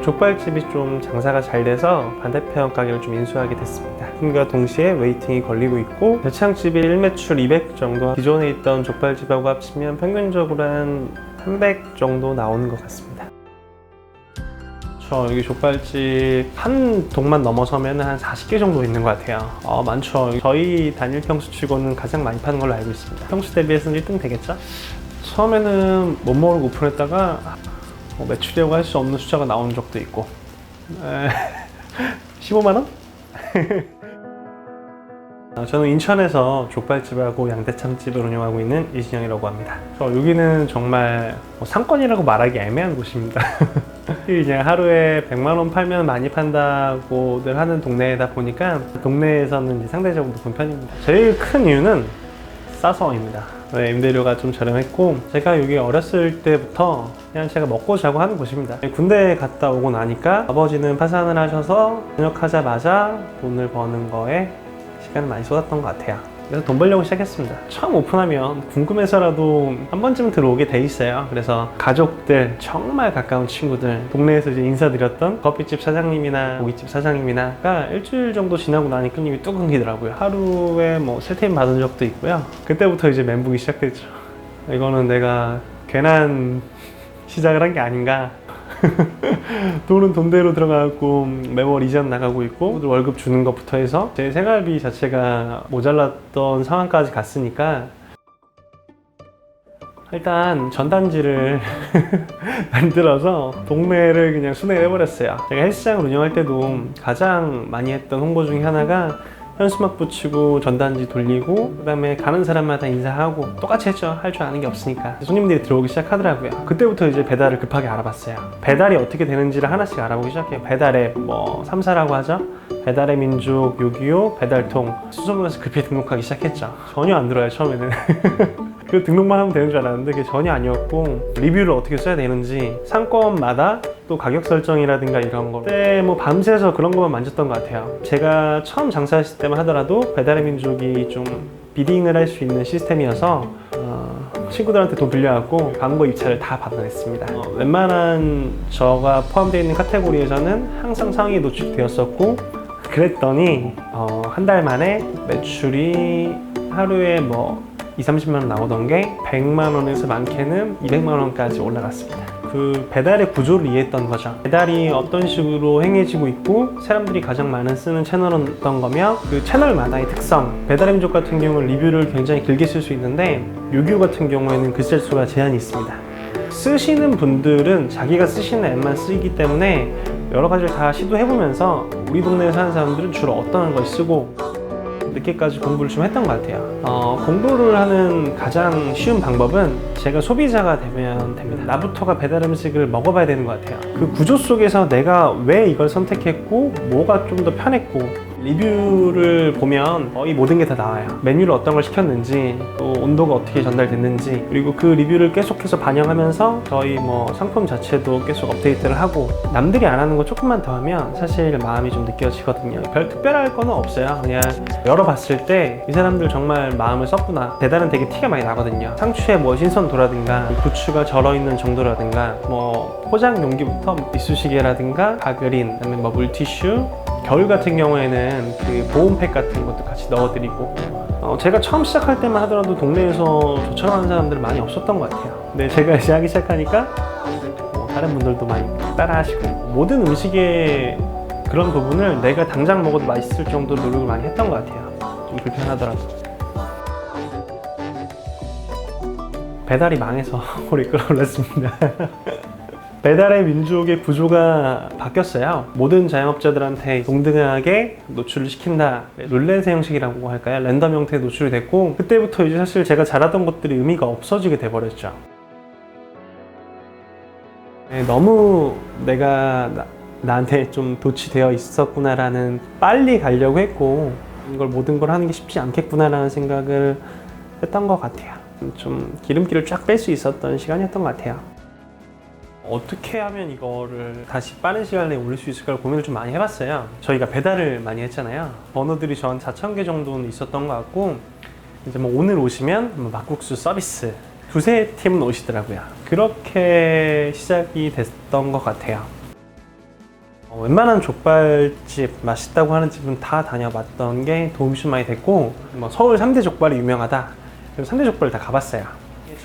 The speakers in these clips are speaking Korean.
족발집이 좀 장사가 잘 돼서 반대편 가게를 좀 인수하게 됐습니다. 그과 동시에 웨이팅이 걸리고 있고, 대창집이 1매출 200 정도, 기존에 있던 족발집하고 합치면 평균적으로 한 300 정도 나오는 것 같습니다. 여기 족발집 한 동만 넘어서면 한 40개 정도 있는 것 같아요. 많죠. 저희 단일 평수 치고는 가장 많이 파는 걸로 알고 있습니다. 평수 대비해서는 1등 되겠죠? 처음에는 못 모르고 오픈했다가 매출이라고 할 수 없는 숫자가 나오는 적도 있고 15만원? 저는 인천에서 족발집하고 양대창집을 운영하고 있는 이진영이라고 합니다. 여기는 정말 상권이라고 말하기 애매한 곳입니다. 그냥 하루에 100만원 팔면 많이 판다고들 하는 동네다 보니까 동네에서는 이제 상대적으로 높은 편입니다. 제일 큰 이유는 싸서입니다. 임대료가 좀 저렴했고, 제가 여기 어렸을 때부터 그냥 제가 먹고 자고 하는 곳입니다. 군대에 갔다 오고 나니까 아버지는 파산을 하셔서 전역하자마자 돈을 버는 거에 시간을 많이 쏟았던 것 같아요. 그래서 돈 벌려고 시작했습니다. 처음 오픈하면 궁금해서라도 한 번쯤 들어오게 돼 있어요. 그래서 가족들, 정말 가까운 친구들, 동네에서 이제 인사드렸던 커피집 사장님이나 고깃집 사장님이나가 일주일 정도 지나고 나니까 입이 뚝 끊기더라고요. 하루에 뭐 3팀 받은 적도 있고요. 그때부터 이제 멘붕이 시작됐죠. 이거는 내가 괜한 시작을 한 게 아닌가. 돈은 돈대로 들어가고 매월 이자 나가고 있고, 월급 주는 것부터 해서 제 생활비 자체가 모자랐던 상황까지 갔으니까 일단 전단지를 만들어서 동네를 그냥 순회해버렸어요. 제가 헬스장을 운영할 때도 가장 많이 했던 홍보 중에 하나가 현수막 붙이고 전단지 돌리고, 그 다음에 가는 사람마다 인사하고, 똑같이 했죠. 할 줄 아는 게 없으니까. 손님들이 들어오기 시작하더라고요. 그때부터 이제 배달을 급하게 알아봤어요. 배달이 어떻게 되는지를 하나씩 알아보기 시작해요. 배달앱, 3사라고 하죠. 배달의 민족, 요기요, 배달통, 수소문해서 급히 등록하기 시작했죠. 전혀 안 들어요, 처음에는. 그 등록만 하면 되는 줄 알았는데 그게 전혀 아니었고, 리뷰를 어떻게 써야 되는지, 상권마다 또 가격 설정이라든가 이런 거, 그때 밤새서 그런 것만 만졌던 것 같아요. 제가 처음 장사했을 때만 하더라도 배달의 민족이 좀 비딩을 할 수 있는 시스템이어서 친구들한테 돈 빌려갖고 광고 입찰을 다 받아냈습니다. 웬만한 저가 포함되어 있는 카테고리에서는 항상 상위에 노출되었었고, 그랬더니 한 달 만에 매출이 하루에 20~30만 원 나오던 게 100만 원에서 많게는 200만 원까지 올라갔습니다. 그 배달의 구조를 이해했던 거죠. 배달이 어떤 식으로 행해지고 있고, 사람들이 가장 많은 쓰는 채널은 어떤 거며, 그 채널마다의 특성. 배달의 민족 같은 경우는 리뷰를 굉장히 길게 쓸 수 있는데, 요기요 같은 경우에는 글자 수가 제한이 있습니다. 쓰시는 분들은 자기가 쓰시는 앱만 쓰기 때문에 여러 가지를 다 시도해보면서 우리 동네에 사는 사람들은 주로 어떤 걸 쓰고, 늦게까지 공부를 좀 했던 것 같아요. 공부를 하는 가장 쉬운 방법은 제가 소비자가 되면 됩니다. 나부터가 배달 음식을 먹어봐야 되는 것 같아요. 그 구조 속에서 내가 왜 이걸 선택했고, 뭐가 좀 더 편했고, 리뷰를 보면 거의 모든 게 다 나와요. 메뉴를 어떤 걸 시켰는지, 또 온도가 어떻게 전달됐는지, 그리고 그 리뷰를 계속해서 반영하면서 저희 상품 자체도 계속 업데이트를 하고, 남들이 안 하는 거 조금만 더 하면 사실 마음이 좀 느껴지거든요. 별 특별할 거는 없어요. 그냥 열어봤을 때 이 사람들 정말 마음을 썼구나. 배달은 되게 티가 많이 나거든요. 상추에 신선도라든가, 부추가 절어있는 정도라든가, 포장 용기부터 이쑤시개라든가, 가그린, 그다음에 물티슈, 겨울 같은 경우에는 그 보온팩 같은 것도 같이 넣어드리고, 제가 처음 시작할 때만 하더라도 동네에서 저처럼 하는 사람들은 많이 없었던 것 같아요. 근데 제가 이제 하기 시작하니까 다른 분들도 많이 따라 하시고, 모든 음식의 그런 부분을 내가 당장 먹어도 맛있을 정도로 노력을 많이 했던 것 같아요. 좀 불편하더라도. 배달이 망해서 홀이 끌어올랐습니다. 배달의 민족의 구조가 바뀌었어요. 모든 자영업자들한테 동등하게 노출을 시킨다. 룰렛 형식이라고 할까요? 랜덤 형태의 노출이 됐고, 그때부터 이제 사실 제가 잘하던 것들이 의미가 없어지게 돼버렸죠. 너무 내가 나한테 좀 도취되어 있었구나라는, 빨리 가려고 했고, 이걸 모든 걸 하는 게 쉽지 않겠구나라는 생각을 했던 것 같아요. 좀 기름기를 쫙 뺄 수 있었던 시간이었던 것 같아요. 어떻게 하면 이거를 다시 빠른 시간 내에 올릴 수 있을까를 고민을 좀 많이 해봤어요. 저희가 배달을 많이 했잖아요. 번호들이 전 4,000개 정도는 있었던 것 같고, 이제 오늘 오시면 막국수 서비스 2~3팀은 오시더라고요. 그렇게 시작이 됐던 것 같아요. 웬만한 족발집, 맛있다고 하는 집은 다 다녀봤던 게 도움이 좀 많이 됐고, 뭐 서울 3대 족발이 유명하다. 그래서 3대 족발을 다 가봤어요.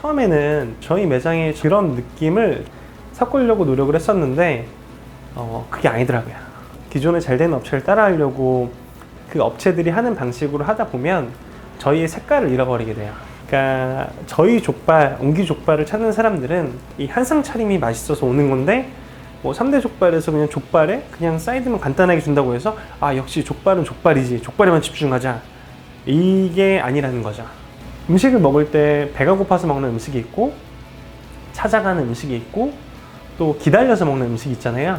처음에는 저희 매장에 그런 느낌을 섞으려고 노력을 했었는데 그게 아니더라고요. 기존에 잘 되는 업체를 따라하려고 그 업체들이 하는 방식으로 하다 보면 저희의 색깔을 잃어버리게 돼요. 그러니까 저희 족발, 옹기 족발을 찾는 사람들은 이 한상 차림이 맛있어서 오는 건데, 뭐 3대 족발에서 그냥 족발에 그냥 사이드만 간단하게 준다고 해서 역시 족발은 족발이지, 족발에만 집중하자, 이게 아니라는 거죠. 음식을 먹을 때 배가 고파서 먹는 음식이 있고, 찾아가는 음식이 있고, 또 기다려서 먹는 음식이 있잖아요.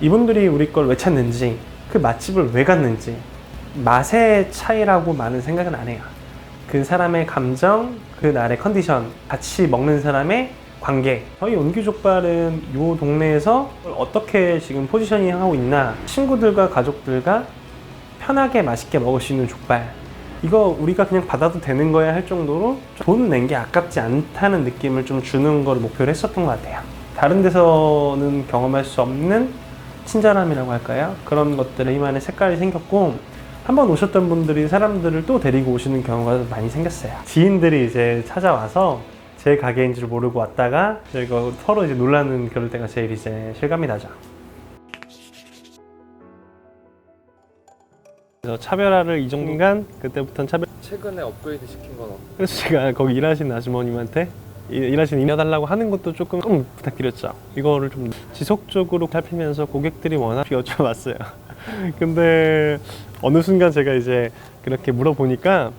이분들이 우리 걸 왜 찾는지, 그 맛집을 왜 갔는지, 맛의 차이라고 많은 생각은 안 해요. 그 사람의 감정, 그 날의 컨디션, 같이 먹는 사람의 관계. 저희 옹기족발은 이 동네에서 어떻게 지금 포지셔닝 하고 있나, 친구들과 가족들과 편하게 맛있게 먹을 수 있는 족발, 이거 우리가 그냥 받아도 되는 거야 할 정도로 돈 낸 게 아깝지 않다는 느낌을 좀 주는 걸 목표로 했었던 것 같아요. 다른 데서는 경험할 수 없는 친절함이라고 할까요? 그런 것들에 이만의 색깔이 생겼고, 한번 오셨던 분들이 사람들을 또 데리고 오시는 경우가 많이 생겼어요. 지인들이 이제 찾아와서 제 가게인 줄 모르고 왔다가 저희가 서로 이제 놀라는 그럴 때가 제일 이제 실감이 나죠. 그래서 차별화를 이 정도간 그때부터는 최근에 업그레이드 시킨 건 그래서 제가 거기 일하시는 아주머님한테 일하시는 인여달라고 하는 것도 조금 부탁드렸죠. 이거를 좀 지속적으로 살피면서 고객들이 워낙 여쭤봤어요. 근데 어느 순간 제가 이제 그렇게 물어보니까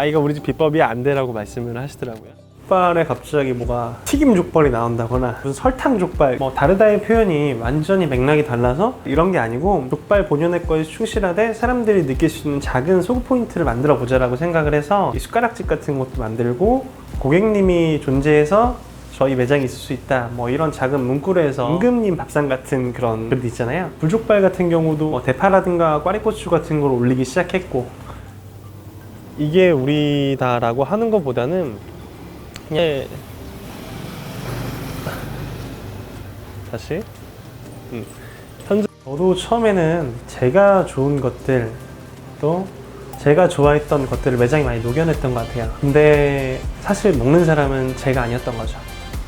이거 우리 집 비법이 안 돼라고 말씀을 하시더라고요. 족발에 갑자기 뭐가 튀김 족발이 나온다거나 무슨 설탕 족발, 뭐 다르다의 표현이 완전히 맥락이 달라서 이런 게 아니고, 족발 본연의 거에 충실하되 사람들이 느낄 수 있는 작은 소구 포인트를 만들어 보자라고 생각을 해서 이 숟가락집 같은 것도 만들고, 고객님이 존재해서 저희 매장이 있을 수 있다, 뭐 이런 작은 문구로 해서 임금님 밥상 같은 그런 글도 있잖아요. 불족발 같은 경우도 뭐 대파라든가 꽈리고추 같은 걸 올리기 시작했고, 이게 우리다라고 하는 것보다는 예. 다시. 저도 처음에는 제가 좋은 것들, 또 제가 좋아했던 것들을 매장에 많이 녹여냈던 것 같아요. 근데 사실 먹는 사람은 제가 아니었던 거죠.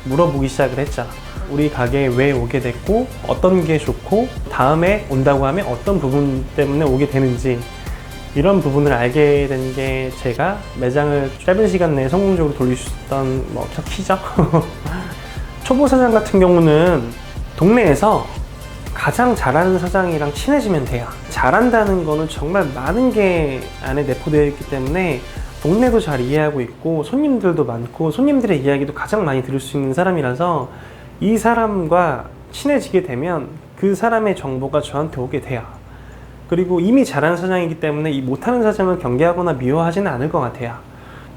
물어보기 시작을 했죠. 우리 가게에 왜 오게 됐고, 어떤 게 좋고, 다음에 온다고 하면 어떤 부분 때문에 오게 되는지, 이런 부분을 알게 된 게 제가 매장을 짧은 시간 내에 성공적으로 돌릴 수 있었던 첫 키죠. 초보 사장 같은 경우는 동네에서 가장 잘하는 사장이랑 친해지면 돼요. 잘한다는 거는 정말 많은 게 안에 내포되어 있기 때문에 동네도 잘 이해하고 있고, 손님들도 많고, 손님들의 이야기도 가장 많이 들을 수 있는 사람이라서 이 사람과 친해지게 되면 그 사람의 정보가 저한테 오게 돼요. 그리고 이미 잘하는 사장이기 때문에 이 못하는 사장을 경계하거나 미워하지는 않을 것 같아요.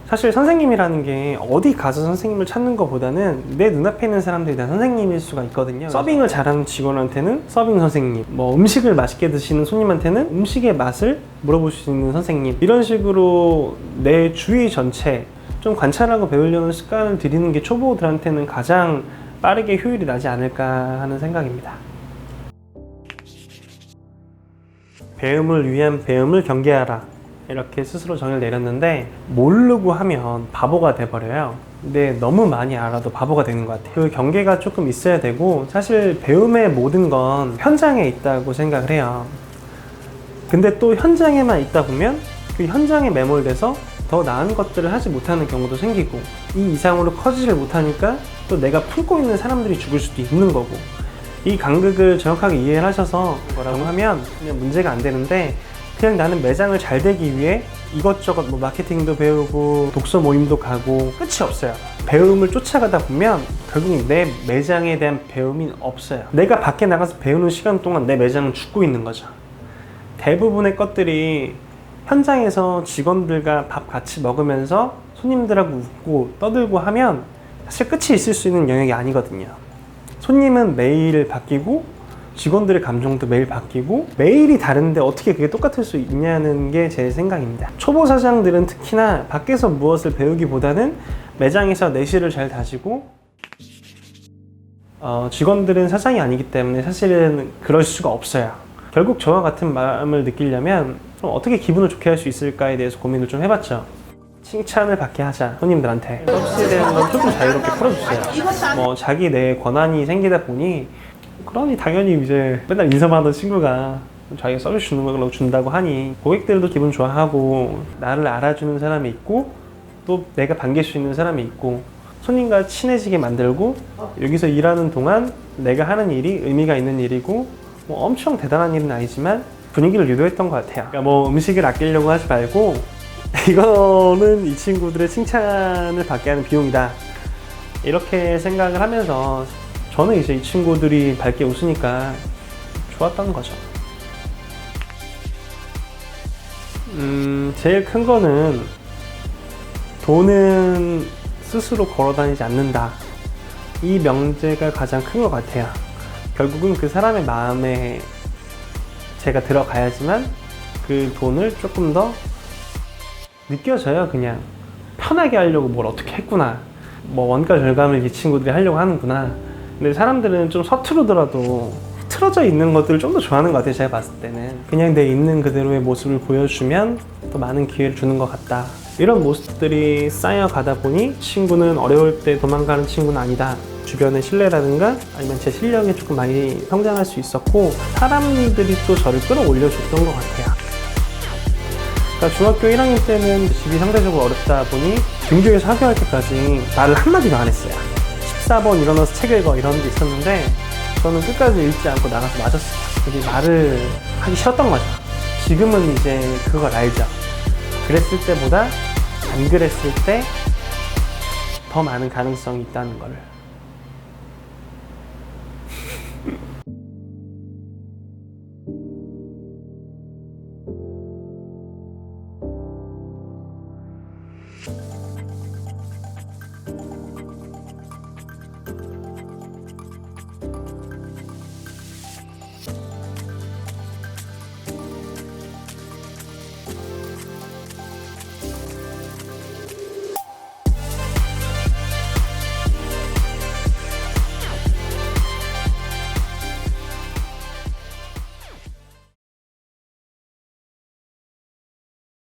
사실 선생님이라는 게 어디 가서 선생님을 찾는 것보다는 내 눈앞에 있는 사람들이 다 선생님일 수가 있거든요. 서빙을 잘하는 직원한테는 서빙 선생님, 뭐 음식을 맛있게 드시는 손님한테는 음식의 맛을 물어볼 수 있는 선생님, 이런 식으로 내 주위 전체 좀 관찰하고 배우려는 습관을 들이는 게 초보들한테는 가장 빠르게 효율이 나지 않을까 하는 생각입니다. 배움을 위한 배움을 경계하라, 이렇게 스스로 정의를 내렸는데, 모르고 하면 바보가 돼버려요. 근데 너무 많이 알아도 바보가 되는 것 같아요. 그 경계가 조금 있어야 되고, 사실 배움의 모든 건 현장에 있다고 생각을 해요. 근데 또 현장에만 있다 보면 그 현장에 매몰돼서 더 나은 것들을 하지 못하는 경우도 생기고, 이 이상으로 커지질 못하니까 또 내가 품고 있는 사람들이 죽을 수도 있는 거고, 이 간극을 정확하게 이해를 하셔서 뭐라고 하면 그냥 문제가 안 되는데, 그냥 나는 매장을 잘 되기 위해 이것저것 뭐 마케팅도 배우고 독서 모임도 가고 끝이 없어요. 배움을 쫓아가다 보면 결국 내 매장에 대한 배움이 없어요. 내가 밖에 나가서 배우는 시간 동안 내 매장은 죽고 있는 거죠. 대부분의 것들이 현장에서 직원들과 밥 같이 먹으면서 손님들하고 웃고 떠들고 하면 사실 끝이 있을 수 있는 영역이 아니거든요. 손님은 매일 바뀌고 직원들의 감정도 매일 바뀌고, 매일이 다른데 어떻게 그게 똑같을 수 있냐는 게 제 생각입니다. 초보 사장들은 특히나 밖에서 무엇을 배우기보다는 매장에서 내실을 잘 다지고 직원들은 사장이 아니기 때문에 사실은 그럴 수가 없어요. 결국 저와 같은 마음을 느끼려면 좀 어떻게 기분을 좋게 할 수 있을까에 대해서 고민을 좀 해봤죠. 칭찬을 받게 하자, 손님들한테. 서비스에 대한 건 조금 자유롭게 풀어주세요. 뭐 자기 내 권한이 생기다 보니 그러니 당연히 이제 맨날 인사만 하던 친구가 자기가 서비스 주는 걸로 준다고 하니 고객들도 기분 좋아하고 나를 알아주는 사람이 있고 또 내가 반길 수 있는 사람이 있고 손님과 친해지게 만들고 여기서 일하는 동안 내가 하는 일이 의미가 있는 일이고 뭐 엄청 대단한 일은 아니지만 분위기를 유도했던 것 같아요. 그러니까 뭐 음식을 아끼려고 하지 말고 이거는 이 친구들의 칭찬을 받게 하는 비용이다, 이렇게 생각을 하면서 저는 이제 이 친구들이 밝게 웃으니까 좋았던 거죠. 제일 큰 거는 돈은 스스로 걸어 다니지 않는다, 이 명제가 가장 큰 것 같아요. 결국은 그 사람의 마음에 제가 들어가야지만 그 돈을 조금 더 느껴져요. 그냥 편하게 하려고 뭘 어떻게 했구나, 뭐 원가 절감을 이 친구들이 하려고 하는구나. 근데 사람들은 좀 서투르더라도 틀어져 있는 것들을 좀 더 좋아하는 것 같아요. 제가 봤을 때는 그냥 내 있는 그대로의 모습을 보여주면 더 많은 기회를 주는 것 같다, 이런 모습들이 쌓여가다 보니 친구는 어려울 때 도망가는 친구는 아니다, 주변의 신뢰라든가 아니면 제 실력이 조금 많이 성장할 수 있었고 사람들이 또 저를 끌어올려줬던 것 같아요. 그러니까 중학교 1학년 때는 집이 상대적으로 어렵다 보니 등교에서 학교할 때까지 말을 한마디도 안 했어요. 14번 일어나서 책 읽어 이런 게 있었는데 저는 끝까지 읽지 않고 나가서 맞았어요. 그게 말을 하기 싫었던 거죠. 지금은 이제 그걸 알죠. 그랬을 때보다 안 그랬을 때 더 많은 가능성이 있다는 걸.